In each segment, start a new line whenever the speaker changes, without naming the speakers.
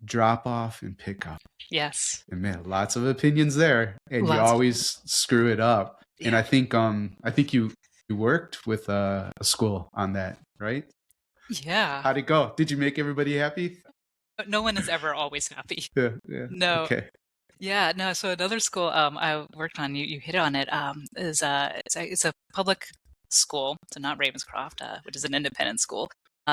drop off and pick up.
Yes.
And man, lots of opinions there, and you
Lots of
always screw it up. And
yeah.
I think you worked with a school on that, right?
Yeah.
How'd it go? Did you make everybody happy?
But no one is ever always happy.
Yeah, yeah.
No.
Okay.
Yeah, no, so another school I worked on, you hit on it, is it's a public school, so not Ravenscroft, which is an independent school.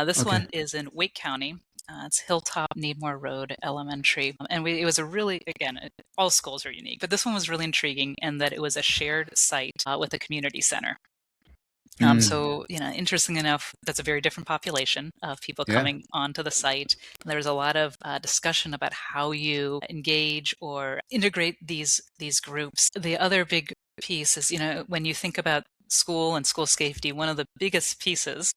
This
Okay.
one is in Wake County. It's Hilltop Needmore Road Elementary, and it was a really, again, all schools are unique, but this one was really intriguing in that it was a shared site with a community center.
Mm,
So, interesting enough, that's a very different population of people
yeah,
coming onto the site. There was a lot of discussion about how you engage or integrate these groups. The other big piece is, when you think about school and school safety, one of the biggest pieces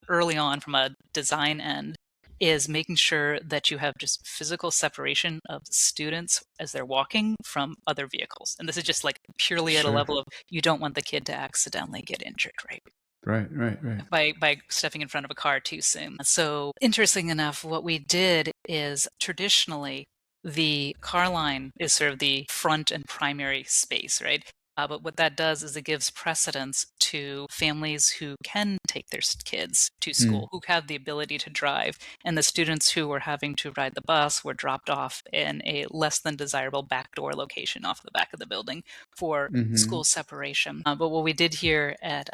early on from a design end is making sure that you have just physical separation of students as they're walking from other vehicles. And this is just like purely at a
sure.
level of you don't want the kid to accidentally get injured, right?
Right, right, right.
By stepping in front of a car too soon. So interesting enough, what we did is traditionally the car line is sort of the front and primary space, right? But what that does is it gives precedence to families who can take their kids to
Mm,
school, who have the ability to drive, and the students who were having to ride the bus were dropped off in a less than desirable backdoor location off the back of the building for
mhm.
school separation. But what we did here at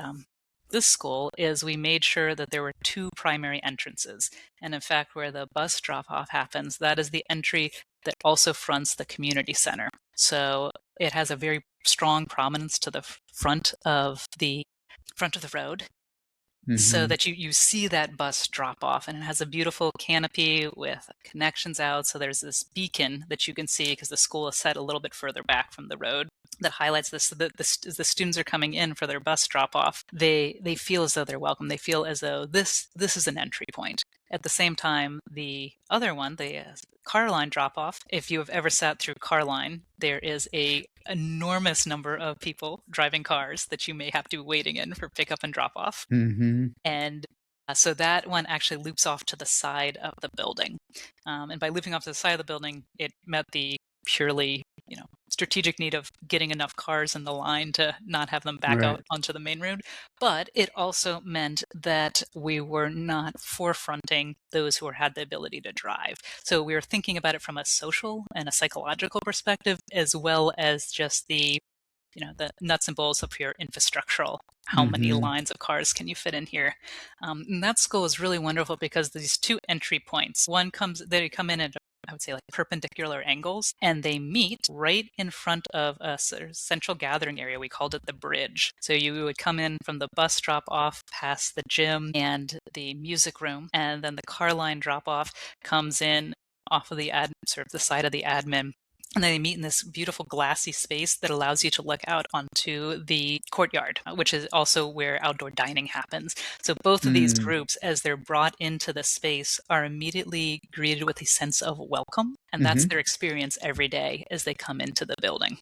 this school is we made sure that there were two primary entrances. And in fact, where the bus drop off happens, that is the entry that also fronts the community center. So it has a very strong prominence to the front of the road so
Mhm.
that you see that bus drop off, and it has a beautiful canopy with connections out. So there's this beacon that you can see because the school is set a little bit further back from the road that highlights this so that as the students are coming in for their bus drop off, they feel as though they're welcome. They feel as though this is an entry point. At the same time, the other one, the car line drop off, if you have ever sat through car line, there is a enormous number of people driving cars that you may have to be waiting in for pickup and drop off.
Mhm.
And so that one actually loops off to the side of the building. And by looping off to the side of the building, it met the purely, strategic need of getting enough cars in the line to not have them back out
Right.
onto the main road. But it also meant that we were not forefronting those who had the ability to drive. So we were thinking about it from a social and a psychological perspective, as well as just the nuts and bolts of your infrastructural. How many
Mhm.
lines of cars can you fit in here? And that school is really wonderful because these two entry points. They come in at I would say like perpendicular angles, and they meet right in front of a sort of central gathering area. We called it the bridge. So you would come in from the bus drop off past the gym and the music room, and then the car line drop off comes in off of sort of the side of the admin, and they meet in this beautiful glassy space that allows you to look out onto the courtyard, which is also where outdoor dining happens. So both of these
Mm,
groups, as they're brought into the space, are immediately greeted with a sense of welcome. And that's
mhm.
their experience every day as they come into the building.